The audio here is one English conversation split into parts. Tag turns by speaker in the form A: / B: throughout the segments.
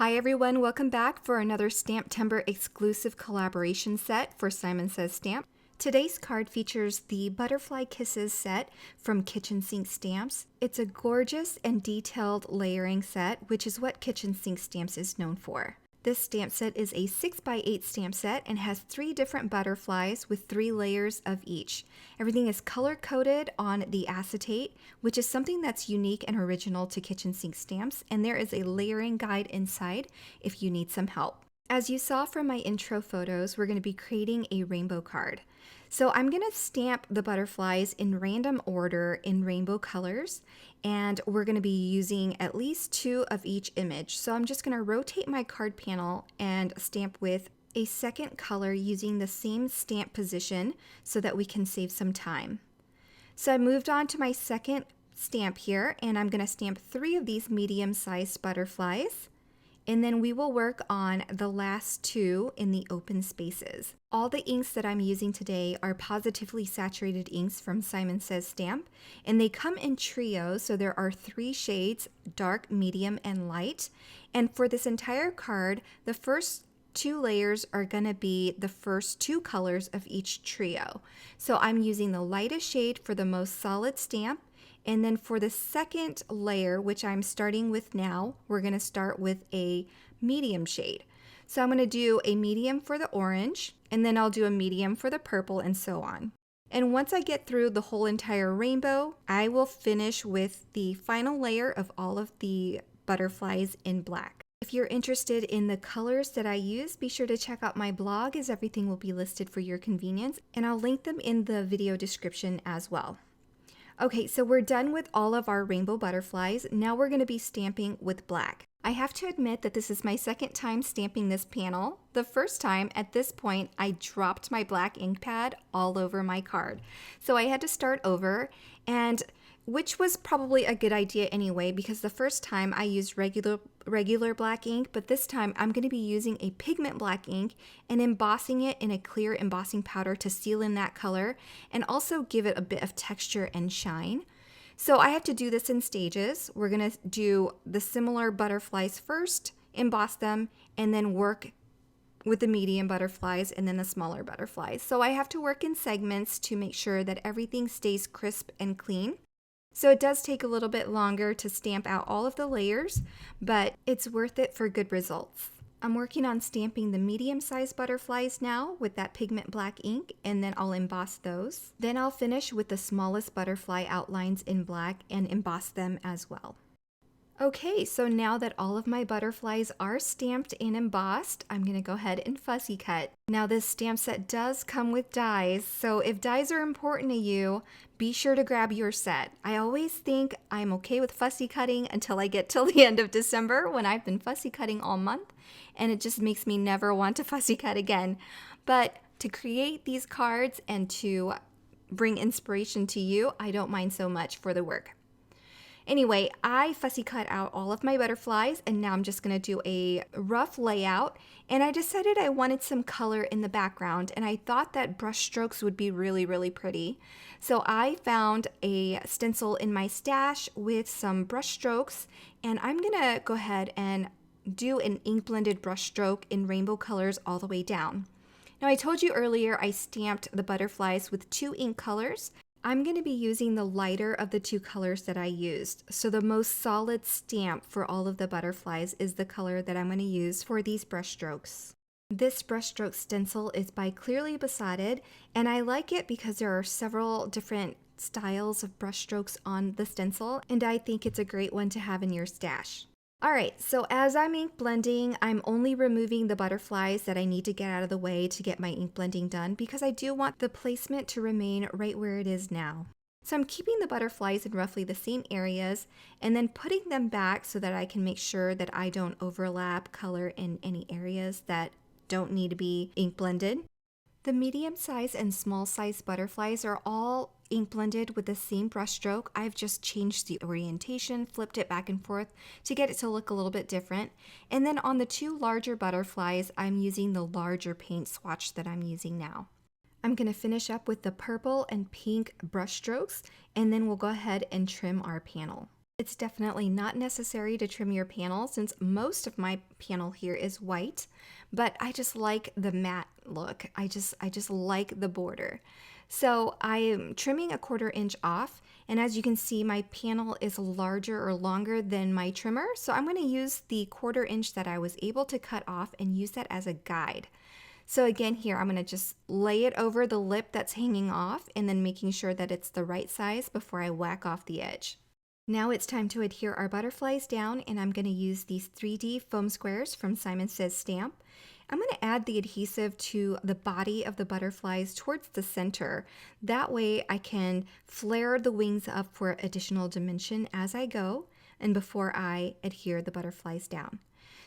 A: Hi everyone, welcome back for another STAMPtember exclusive collaboration set for Simon Says Stamp. Today's card features the Butterfly Kisses set from Kitchen Sink Stamps. It's a gorgeous and detailed layering set, which is what Kitchen Sink Stamps is known for. This stamp set is a 6x8 stamp set and has 3 different butterflies with 3 layers of each. Everything is color-coded on the acetate, which is something that's unique and original to Kitchen Sink Stamps, and there is a layering guide inside if you need some help. As you saw from my intro photos, we're going to be creating a rainbow card. So I'm going to stamp the butterflies in random order in rainbow colors, and we're going to be using at least 2 of each image. So I'm just going to rotate my card panel and stamp with a second color using the same stamp position so that we can save some time. So I moved on to my second stamp here, and I'm going to stamp 3 of these medium-sized butterflies. And then we will work on the last 2 in the open spaces. All the inks that I'm using today are positively saturated inks from Simon Says Stamp, and they come in trios, so there are 3 shades, dark, medium, and light. And for this entire card, the first 2 layers are going to be the first 2 colors of each trio. So I'm using the lightest shade for the most solid stamp. And then for the second layer, which I'm starting with now, we're going to start with a medium shade. So I'm going to do a medium for the orange, and then I'll do a medium for the purple, and so on. And once I get through the whole entire rainbow, I will finish with the final layer of all of the butterflies in black. If you're interested in the colors that I use, be sure to check out my blog, as everything will be listed for your convenience, and I'll link them in the video description as well. Okay, so we're done with all of our rainbow butterflies. Now we're going to be stamping with black. I have to admit that this is my second time stamping this panel. The first time, at this point, I dropped my black ink pad all over my card. So I had to start over, and which was probably a good idea anyway, because the first time I used regular black ink, but this time I'm going to be using a pigment black ink and embossing it in a clear embossing powder to seal in that color and also give it a bit of texture and shine. So I have to do this in stages. We're going to do the similar butterflies first, emboss them, and then work with the medium butterflies and then the smaller butterflies. So I have to work in segments to make sure that everything stays crisp and clean. So it does take a little bit longer to stamp out all of the layers, but it's worth it for good results. I'm working on stamping the medium-sized butterflies now with that pigment black ink, and then I'll emboss those. Then I'll finish with the smallest butterfly outlines in black and emboss them as well. Okay, so now that all of my butterflies are stamped and embossed, I'm going to go ahead and fussy cut. Now this stamp set does come with dies, so if dies are important to you, be sure to grab your set. I always think I'm okay with fussy cutting until I get till the end of December, when I've been fussy cutting all month, and it just makes me never want to fussy cut again. But to create these cards and to bring inspiration to you, I don't mind so much for the work. Anyway, I fussy cut out all of my butterflies, and now I'm just going to do a rough layout, and I decided I wanted some color in the background, and I thought that brush strokes would be really pretty. So I found a stencil in my stash with some brush strokes, and I'm going to go ahead and do an ink blended brush stroke in rainbow colors all the way down. Now I told you earlier I stamped the butterflies with 2 ink colors. I'm going to be using the lighter of the 2 colors that I used. So the most solid stamp for all of the butterflies is the color that I'm going to use for these brush strokes. This brush stroke stencil is by Clearly Besotted, and I like it because there are several different styles of brush strokes on the stencil, and I think it's a great one to have in your stash. Alright, so as I'm ink blending, I'm only removing the butterflies that I need to get out of the way to get my ink blending done, because I do want the placement to remain right where it is now. So I'm keeping the butterflies in roughly the same areas and then putting them back so that I can make sure that I don't overlap color in any areas that don't need to be ink blended. The medium size and small size butterflies are all ink blended with the same brush stroke. I've just changed the orientation, flipped it back and forth to get it to look a little bit different. And then on the 2 larger butterflies, I'm using the larger paint swatch that I'm using now. I'm going to finish up with the purple and pink brush strokes, and then we'll go ahead and trim our panel. It's definitely not necessary to trim your panel since most of my panel here is white, but I just like the matte look. I just like the border. So I am trimming a 1/4 inch off, and as you can see, my panel is larger or longer than my trimmer, so I'm going to use the 1/4 inch that I was able to cut off and use that as a guide. So again here, I'm going to just lay it over the lip that's hanging off and then making sure that it's the right size before I whack off the edge. Now it's time to adhere our butterflies down, and I'm going to use these 3D foam squares from Simon Says Stamp. I'm going to add the adhesive to the body of the butterflies towards the center. That way I can flare the wings up for additional dimension as I go and before I adhere the butterflies down.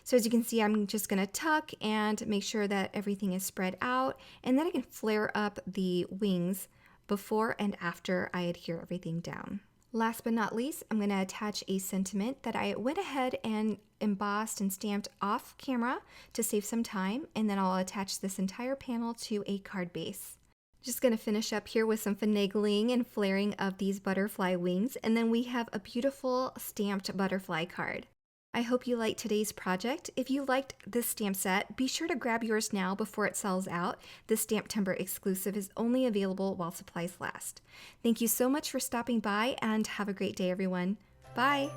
A: So as you can see, I'm just going to tuck and make sure that everything is spread out, and then I can flare up the wings before and after I adhere everything down. Last but not least, I'm going to attach a sentiment that I went ahead and embossed and stamped off camera to save some time, and then I'll attach this entire panel to a card base. Just going to finish up here with some finagling and flaring of these butterfly wings, and then we have a beautiful stamped butterfly card. I hope you liked today's project. If you liked this stamp set, be sure to grab yours now before it sells out. This STAMPtember exclusive is only available while supplies last. Thank you so much for stopping by, and have a great day, everyone. Bye!